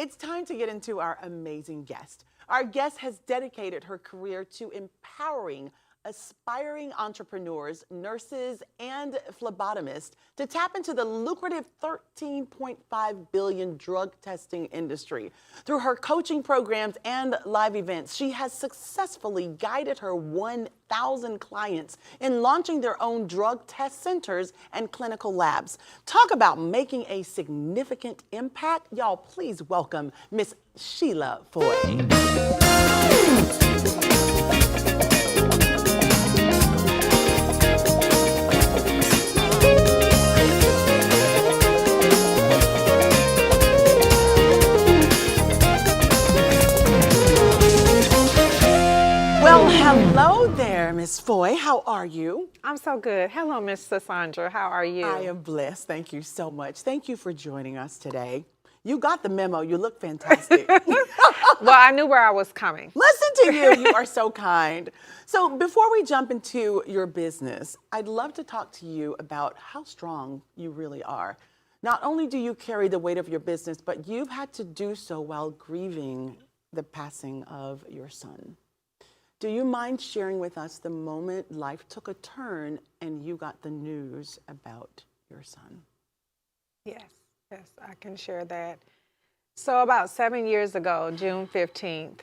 It's time to get into our amazing guest. Our guest has dedicated her career to empowering aspiring entrepreneurs, nurses, and phlebotomists to tap into the lucrative $13.5 billion drug testing industry. Through her coaching programs and live events, she has successfully guided her 1,000 clients in launching their own drug test centers and clinical labs. Talk about making a significant impact. Y'all, please welcome Miss Sheila Foy. Well, hello there, Miss Foy. How are you? I'm so good. Hello, Miss Sisaundra. How are you? I am blessed. Thank you so much. Thank you for joining us today. You got the memo. You look fantastic. Well, I knew where I was coming. Listen to you. You are so kind. So before we jump into your business, I'd love to talk to you about how strong you really are. Not only do you carry the weight of your business, but you've had to do so while grieving the passing of your son. Do you mind sharing with us the moment life took a turn and you got the news about your son? Yes, I can share that. So about 7 years ago, June 15th,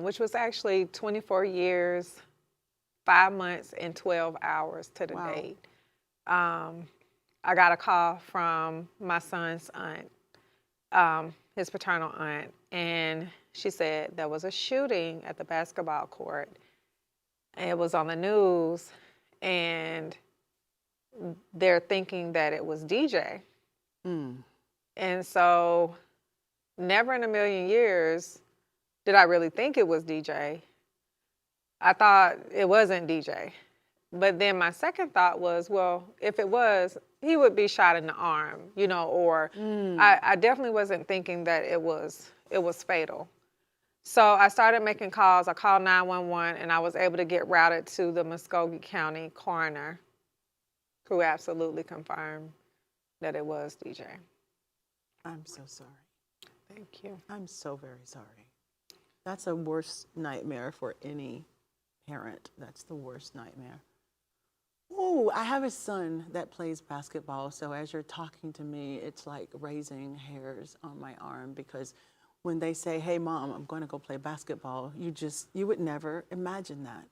which was actually 24 years, 5 months, and 12 hours to the date, I got a call from my son's aunt, his paternal aunt, and she said there was a shooting at the basketball court. It was on the news, and they're thinking that it was DJ. And so never in a million years did I really think it was DJ. I thought it wasn't DJ. But then my second thought was, well, if it was, he would be shot in the arm, or I definitely wasn't thinking that it was fatal. So I started making calls. I called 911, and I was able to get routed to the Muskogee County coroner, who absolutely confirmed that it was DJ. I'm so sorry. Thank you. I'm so very sorry. That's a worst nightmare for any parent. That's the worst nightmare. Oh, I have a son that plays basketball, so as you're talking to me, it's like raising hairs on my arm, because when they say, hey, Mom, I'm going to go play basketball, you would never imagine that.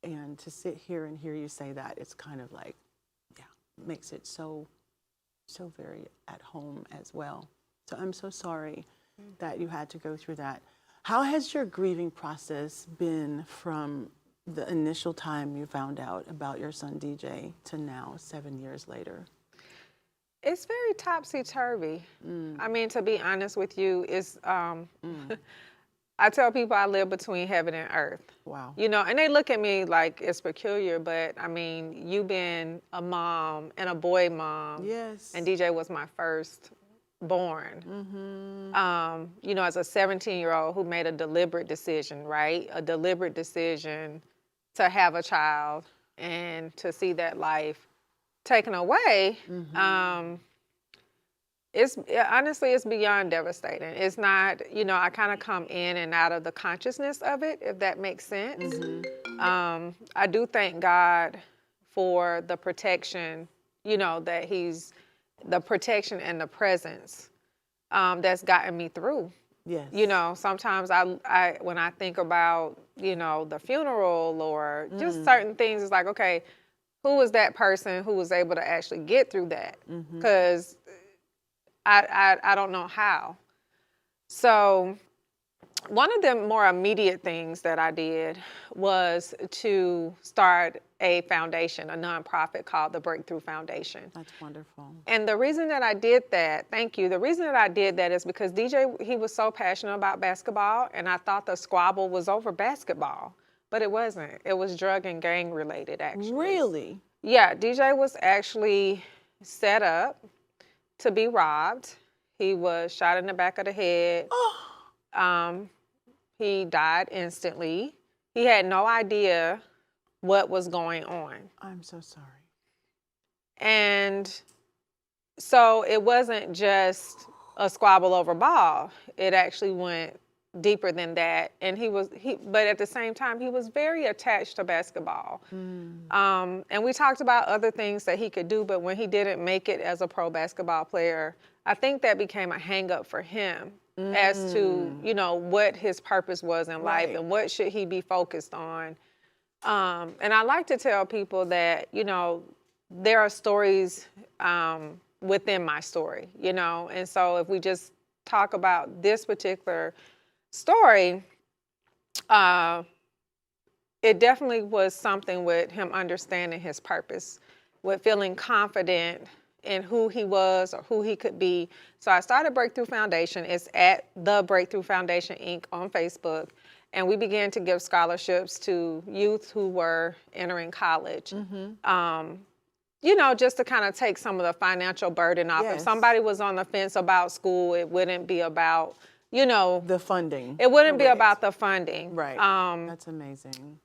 And to sit here and hear you say that, it's kind of like, makes it so very at home as well. So I'm so sorry that you had to go through that. How has your grieving process been from the initial time you found out about your son DJ to now, 7 years later? It's very topsy-turvy. I mean, to be honest with you, it's, I tell people I live between heaven and earth. Wow. And they look at me like it's peculiar, but I mean, you being a mom and a boy mom. Yes. And DJ was my first born. As a 17-year-old who made a deliberate decision, right? A deliberate decision to have a child and to see that life taken away, honestly, it's beyond devastating. It's not, I kind of come in and out of the consciousness of it, if that makes sense. I do thank God for the protection, that he's, the protection and the presence that's gotten me through. Yes. Sometimes I when I think about, the funeral or just certain things, it's like, okay, who was that person who was able to actually get through that? Because I don't know how. So one of the more immediate things that I did was to start a foundation, a nonprofit called the Breakthrough Foundation. That's wonderful. And the reason that I did that, thank you, the reason that I did that is because DJ, he was so passionate about basketball, and I thought the squabble was over basketball. But it wasn't. It was drug and gang related, actually. Really? Yeah, DJ was actually set up to be robbed. He was shot in the back of the head. He died instantly. He had no idea what was going on. I'm so sorry. And so it wasn't just a squabble over ball. It actually went deeper than that. And but at the same time, he was very attached to basketball. And we talked about other things that he could do, but when he didn't make it as a pro basketball player, I think that became a hang up for him as to, you know, what his purpose was in life and what should he be focused on. And I like to tell people that, you know, there are stories within my story, you know, and so if we just talk about this particular story, it definitely was something with him understanding his purpose, with feeling confident in who he was or who he could be. So I started Breakthrough Foundation. It's at the Breakthrough Foundation, Inc. on Facebook. And we began to give scholarships to youth who were entering college. You know, just to kind of take some of the financial burden off. If somebody was on the fence about school, it wouldn't be about, you know, the funding. It wouldn't be about the funding. Right. That's amazing.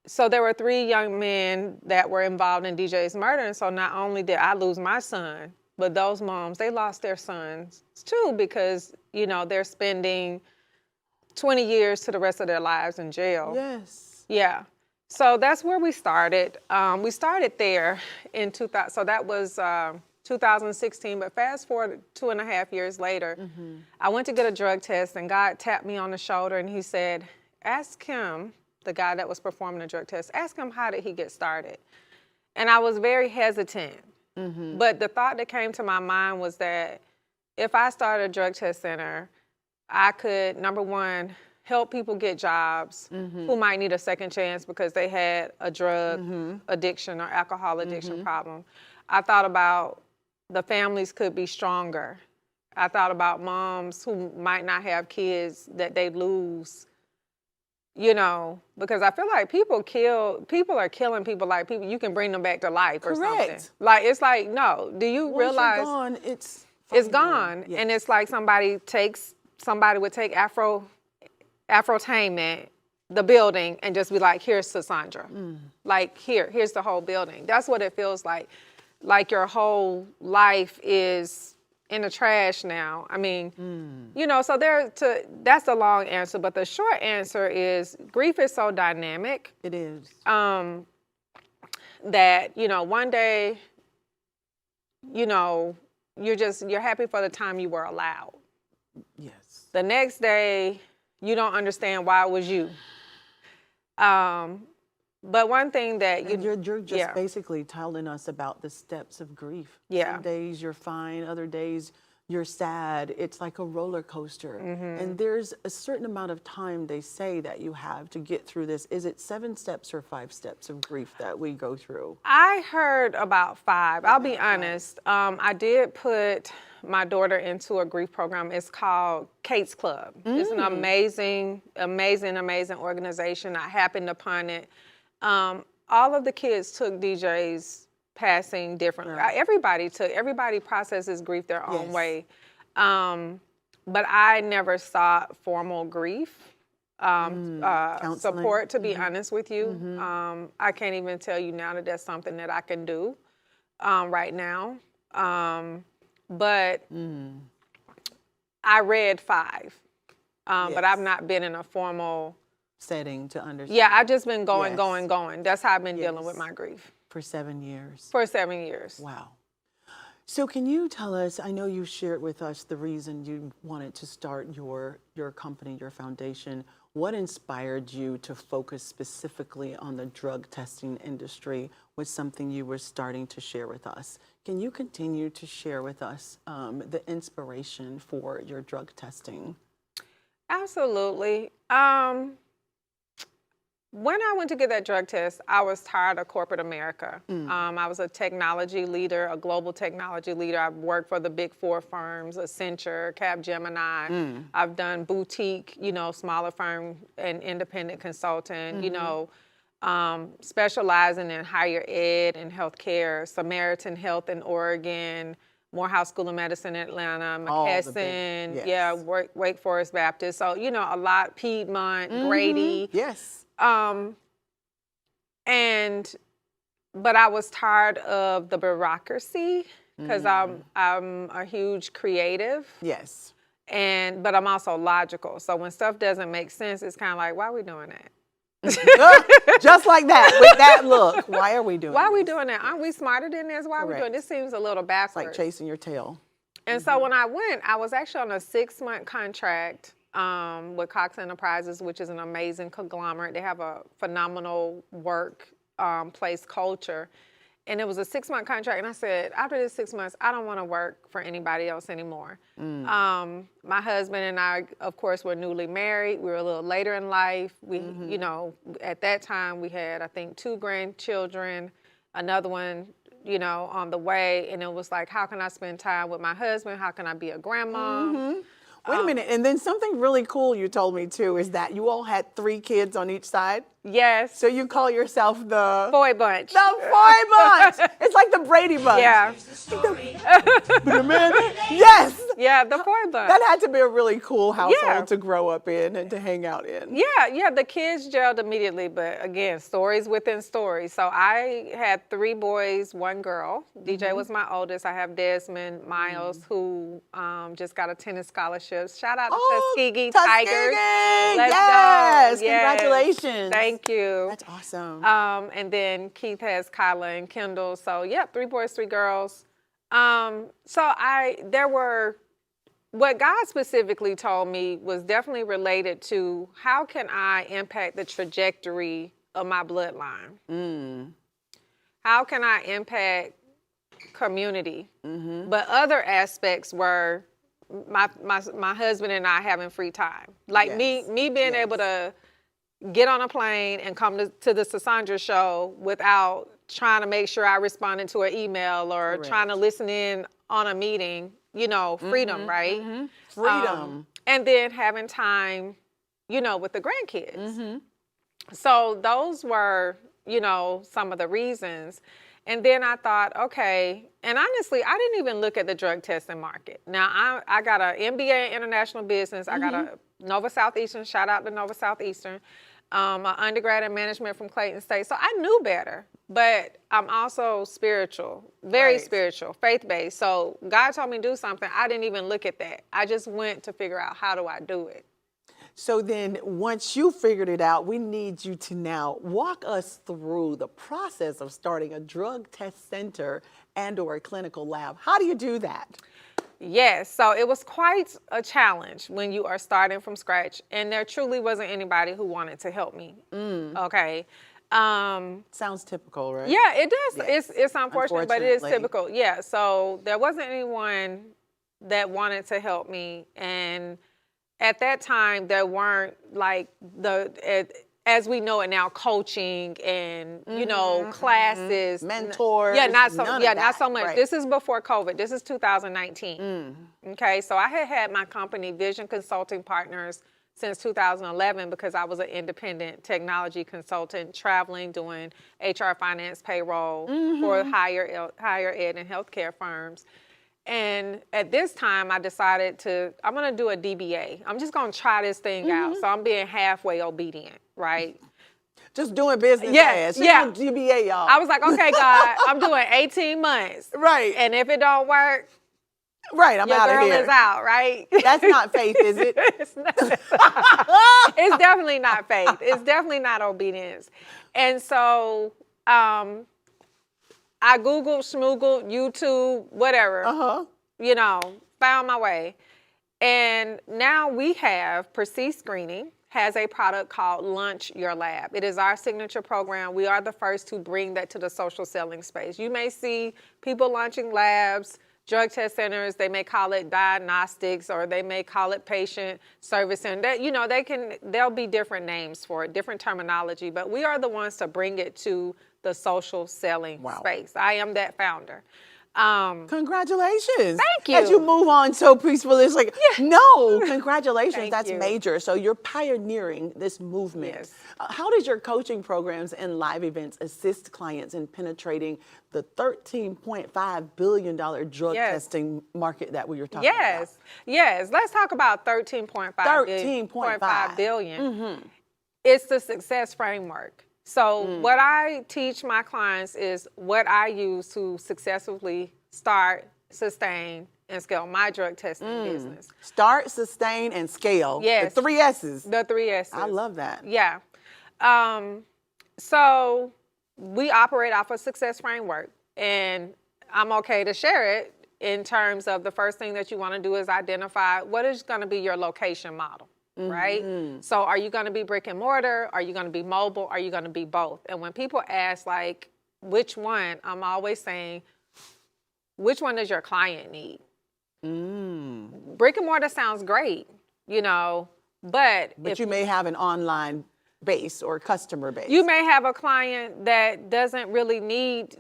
So there were 3 young men that were involved in DJ's murder. And so not only did I lose my son, but those moms, they lost their sons too, because, you know, they're spending 20 years to the rest of their lives in jail. Yes. Yeah. So that's where we started. We started there in 2000. So that was 2016. But fast forward 2.5 years later, I went to get a drug test, and God tapped me on the shoulder, and he said, ask him, the guy that was performing the drug test, ask him how did he get started. And I was very hesitant. But the thought that came to my mind was that if I started a drug test center, I could, number one, help people get jobs who might need a second chance because they had a drug addiction or alcohol addiction problem. I thought about the families could be stronger. I thought about moms who might not have kids that they lose, you know, because I feel like people are killing people like people, you can bring them back to life or something. Like, it's like, no, do you realize gone, it's gone? Yes. And it's like somebody would take Afrotainment, the building, and just be like, here's Sisaundra. Like, here's the whole building. That's what it feels like. Like your whole life is in the trash now. I mean, you know, so that's the long answer, but the short answer is grief is so dynamic. It is. That, you know, one day, you know, you're happy for the time you were allowed. Yes. The next day, you don't understand why it was you. But one thing that you're just basically telling us about the steps of grief. Yeah. Some days you're fine, other days you're sad. It's like a roller coaster. And there's a certain amount of time they say that you have to get through this. Is it 7 steps or 5 steps of grief that we go through? I heard about 5. I'll be honest. I did put my daughter into a grief program. It's called Kate's Club. It's an amazing, amazing, amazing organization. I happened upon it. All of the kids took DJ's passing differently. Everybody processes grief their own way. But I never sought formal grief support, to be honest with you. I can't even tell you now that that's something that I can do right now. But I read 5, but I've not been in a formal setting to understand. Yeah, I've just been going. That's how I've been dealing with my grief. For 7 years. For 7 years. Wow. So can you tell us, I know you shared with us the reason you wanted to start your company, your foundation. What inspired you to focus specifically on the drug testing industry was something you were starting to share with us. Can you continue to share with us the inspiration for your drug testing? Absolutely. When I went to get that drug test, I was tired of corporate America. I was a technology leader, a global technology leader. I've worked for the big 4 firms, Accenture, Capgemini. I've done boutique, you know, smaller firm and independent consultant, you know, specializing in higher ed and healthcare, Samaritan Health in Oregon, Morehouse School of Medicine in Atlanta, McKesson, Wake Forest Baptist. So, you know, a lot, Piedmont, Grady. Yes. But I was tired of the bureaucracy because I'm a huge creative. Yes. But I'm also logical. So when stuff doesn't make sense, it's kind of like, why are we doing that? Just like that, with that look. Why are we doing Why are we this? doing that? Aren't we smarter than this? Why are we doing this? Seems a little It's backwards. like chasing your tail. And so when I went, I was actually on a 6-month contract with Cox Enterprises, which is an amazing conglomerate. They have a phenomenal workplace culture. And it was a 6-month contract. And I said, after this 6 months, I don't want to work for anybody else anymore. My husband and I, of course, were newly married. We were a little later in life. We, you know, at that time we had, I think, 2 grandchildren, another one, you know, on the way. And it was like, how can I spend time with my husband? How can I be a grandma? Wait a minute. And then something really cool you told me too is that you all had 3 kids on each side. Yes. So you call yourself the Foy bunch. The Foy bunch. It's like the Brady bunch. Yeah. Yes. Yeah, the Foy bunch. That had to be a really cool household Yeah. to grow up in and to hang out in. Yeah, the kids gelled immediately, but again, stories within stories. So I had 3 boys, 1 girl. DJ was my oldest. I have Desmond Miles, who just got a tennis scholarship. Shout out to Tuskegee Tigers. Let's Yes. go. Yes. Congratulations. Thank you. That's awesome. And then Keith has Kyla and Kendall. So, 3 boys, 3 girls. What God specifically told me was definitely related to how can I impact the trajectory of my bloodline? How can I impact community? But other aspects were my husband and I having free time. Like me being able to get on a plane and come to the Sisaundra Show without trying to make sure I responded to an email or trying to listen in on a meeting, you know, freedom, right? Freedom. And then having time, you know, with the grandkids. So those were, you know, some of the reasons. And then I thought, okay, and honestly, I didn't even look at the drug testing market. Now, I got an MBA in international business. I got a Nova Southeastern, shout out to Nova Southeastern, an undergrad in management from Clayton State. So I knew better, but I'm also spiritual, very spiritual, faith-based. So God told me to do something. I didn't even look at that. I just went to figure out, how do I do it? So then once you figured it out, we need you to now walk us through the process of starting a drug test center and or a clinical lab. How do you do that? Yes, so it was quite a challenge when you are starting from scratch, and there truly wasn't anybody who wanted to help me. Okay. Sounds typical, right? Yeah, it does. Yes. It's unfortunate, but it is Unfortunately. typical. Yeah, so there wasn't anyone that wanted to help me, and at that time there weren't like as we know it now, coaching and you know classes, mentors. not so much. Right. This is before COVID. This is 2019. Okay, so I had my company Vision Consulting Partners since 2011 because I was an independent technology consultant traveling, doing HR, finance, payroll for higher ed and healthcare firms. And at this time, I decided I'm going to do a DBA. I'm just going to try this thing out. So I'm being halfway obedient, right? Just doing business. Yeah. GBA, y'all. I was like, okay, God, I'm doing 18 months. Right. And if it don't work, Right, I'm your out of girl here. is out, right? That's not faith, is it? It's not. It's definitely not faith. It's definitely not obedience. And so I Googled, schmoogled, YouTube, whatever, you know, found my way. And now we have Prestige Screening has a product called Launch Your Lab. It is our signature program. We are the first to bring that to the social selling space. You may see people launching labs, drug test centers, they may call it diagnostics, or they may call it patient service center. That, you know, there'll be different names for it, different terminology, but we are the ones to bring it to the social selling space. I am that founder. Congratulations. Thank you. As you move on so peacefully, it's like, no, congratulations. Thank That's you. major. So you're pioneering this movement. Yes. How does your coaching programs and live events assist clients in penetrating the $13.5 billion drug testing market that we were talking about? Yes. Let's talk about $13.5 billion. It's the success framework. So what I teach my clients is what I use to successfully start, sustain, and scale my drug testing business. Start, sustain, and scale. Yes. The 3 S's. The 3 S's. I love that. Yeah. So we operate off a success framework, and I'm okay to share it in terms of the first thing that you want to do is identify what is going to be your location model, right? So are you going to be brick and mortar? Are you going to be mobile? Are you going to be both? And when people ask, like, which one, I'm always saying, which one does your client need? Brick and mortar sounds great, you know, but you may have an online base or customer base. You may have a client that doesn't really need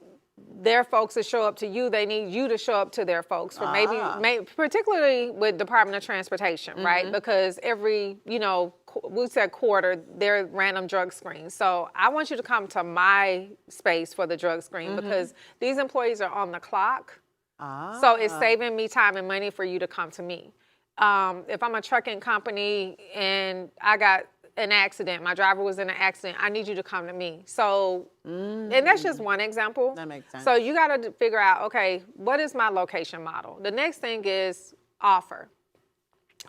their folks to show up to you. They need you to show up to their folks for maybe particularly with Department of Transportation, right? Because every, you know, we said quarter, they're random drug screens. So I want you to come to my space for the drug screen because these employees are on the clock. So it's saving me time and money for you to come to me. If I'm a trucking company and I got an accident, my driver was in an accident, I need you to come to me. So, and that's just one example. That makes sense. So you got to figure out, okay, what is my location model? The next thing is offer.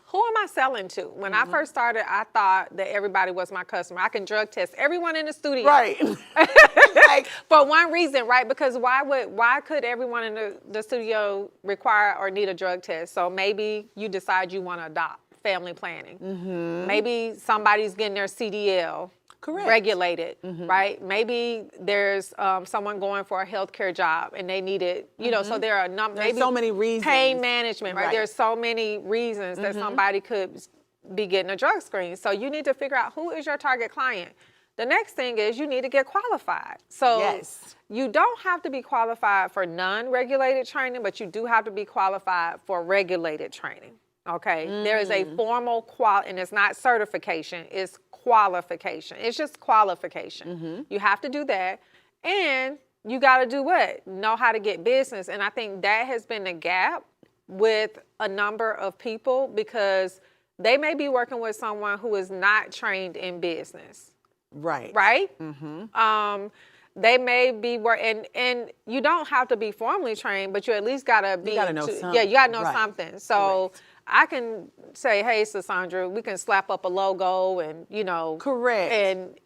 Who am I selling to? When I first started, I thought that everybody was my customer. I can drug test everyone in the studio. Right. Like, For one reason, right? Because why could everyone in the studio require or need a drug test? So maybe you decide you want to adopt. Family planning. Maybe somebody's getting their CDL regulated, right? Maybe there's someone going for a healthcare job and they need it, you know, so there are maybe so many reasons. Pain management, right? There's so many reasons that somebody could be getting a drug screen. So you need to figure out who is your target client. The next thing is you need to get qualified. So you don't have to be qualified for non-regulated training, but you do have to be qualified for regulated training. Okay, there is a formal and it's not certification, it's qualification. It's just qualification. You have to do that. And you got to do what? Know how to get business. And I think that has been the gap with a number of people because they may be working with someone who is not trained in business. Right. Right? They may be and you don't have to be formally trained, but you at least gotta be. You gotta know something. Yeah, you gotta know something. So I can say, hey, Sisaundra, we can slap up a logo and you know,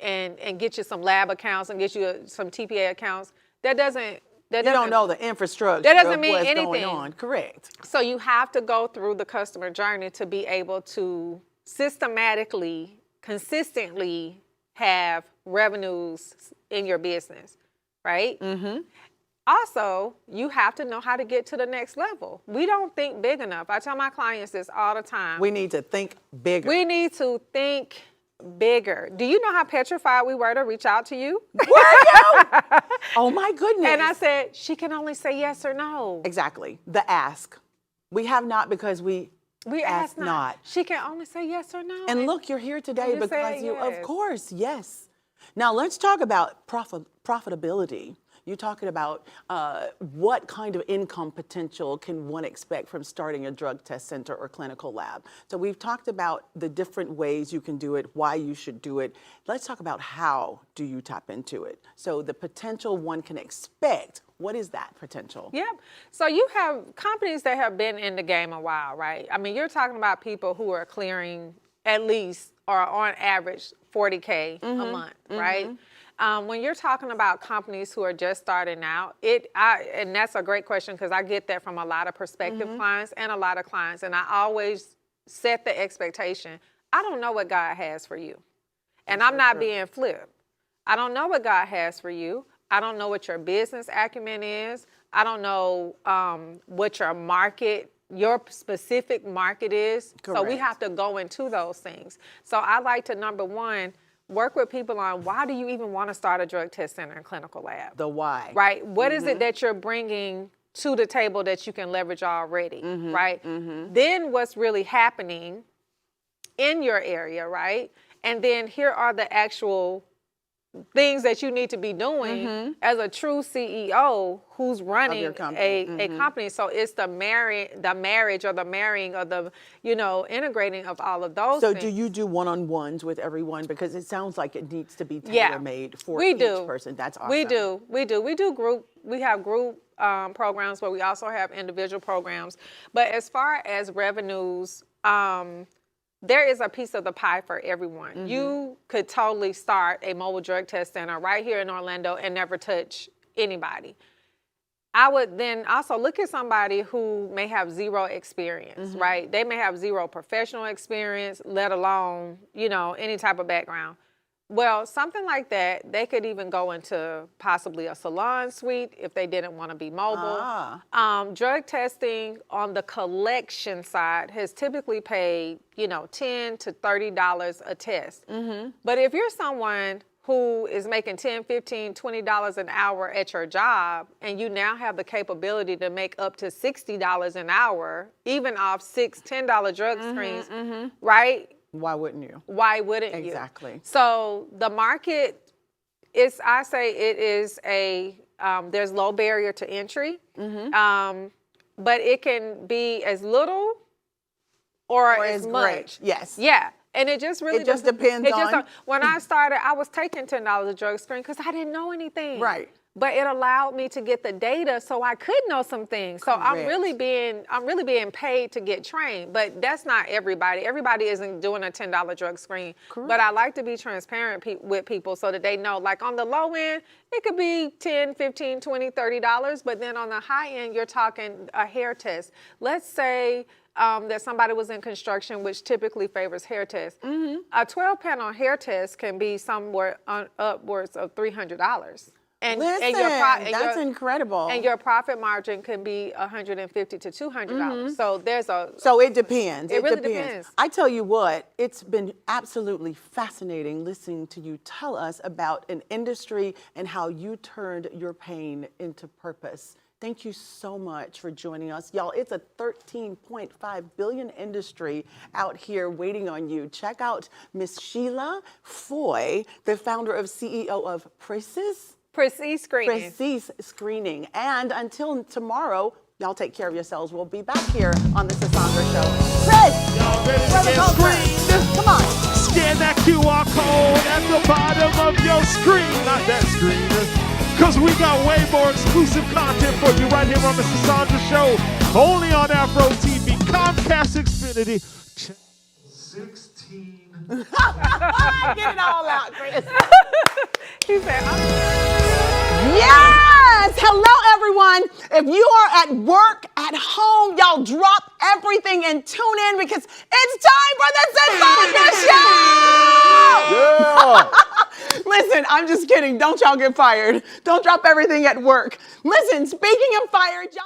and get you some lab accounts and get you some TPA accounts. That doesn't. You don't know the infrastructure. That doesn't of mean what's anything. Going on. Correct. So you have to go through the customer journey to be able to systematically, consistently have revenues in your business, right? Also, you have to know how to get to the next level. We don't think big enough. I tell my clients this all the time. We need to think bigger. We need to think bigger. Do you know how petrified we were to reach out to you? Were you? Oh my goodness. And I said, she can only say yes or no. Exactly. The ask. We have not because we ask not. She can only say yes or no. And look, you're here today You because said you, yes. of course, yes. Now let's talk about profitability. You're talking about what kind of income potential can one expect from starting a drug test center or clinical lab. So we've talked about the different ways you can do it, why you should do it. Let's talk about how do you tap into it. So the potential one can expect, what is that potential? Yep. So you have companies that have been in the game a while, right? I mean, you're talking about people who are clearing at least or on average 40K a month, right? When you're talking about companies who are just starting out, and that's a great question because I get that from a lot of prospective clients and a lot of clients, and I always set the expectation, I don't know what God has for you. And I'm not being flip. I don't know what God has for you. I don't know what your business acumen is. I don't know what your specific market is. Correct. So we have to go into those things. So I like to, number one, work with people on why do you even want to start a drug test center and clinical lab? The why. Right? What is it that you're bringing to the table that you can leverage already, right? Then what's really happening in your area, right? And then here are the actual things that you need to be doing as a true CEO who's running your company. a company. So it's the marriage or the marrying or the, integrating of all of those So things. do you do one-on-ones with everyone? Because it sounds like it needs to be Yeah. tailor-made for We each do. person. That's awesome. We do group. We have group programs, but we also have individual programs. But as far as revenues, there is a piece of the pie for everyone. You could totally start a mobile drug test center right here in Orlando and never touch anybody. I would then also look at somebody who may have zero experience, right? They may have zero professional experience, let alone, any type of background. Well, something like that, they could even go into possibly a salon suite if they didn't want to be mobile. Drug testing on the collection side has typically paid, $10 to $30 a test. But if you're someone who is making $10, $15, $20 an hour at your job, and you now have the capability to make up to $60 an hour, even off $6, $10 drug screens, right? Why wouldn't you? Why wouldn't you? Exactly. So the market I say it is there's low barrier to entry, but it can be as little or as much. Great. Yes. Yeah. And it just really depends on. When I started, I was taking $10 a drug screen because I didn't know anything. Right. But it allowed me to get the data so I could know some things. So I'm really being paid to get trained. But that's not everybody. Everybody isn't doing a $10 drug screen. Correct. But I like to be transparent with people so that they know, like on the low end, it could be $10, $15, $20, $30. But then on the high end, you're talking a hair test. Let's say that somebody was in construction, which typically favors hair tests. A 12-panel hair test can be somewhere upwards of $300. That's incredible. And your profit margin can be $150 to $200. So it depends. It really depends. I tell you what, it's been absolutely fascinating listening to you tell us about an industry and how you turned your pain into purpose. Thank you so much for joining us. Y'all, it's a $13.5 billion industry out here waiting on you. Check out Miss Sheila Foy, the founder of CEO of Precis Screening. And until tomorrow, y'all take care of yourselves. We'll be back here on the Sisaundra Show. Chris, y'all ready to get screened? Come on. Scan that QR code at the bottom of your screen. Not that screen. Because we got way more exclusive content for you right here on the Sisaundra Show. Only on Afro TV. Comcast Xfinity. 16. Get it all out, Chris. he said, Yes! Hello, everyone. If you are at work, at home, y'all drop everything and tune in because it's time for the Sisaundra Show! Yeah! Listen, I'm just kidding. Don't y'all get fired. Don't drop everything at work. Listen, speaking of fired, y'all.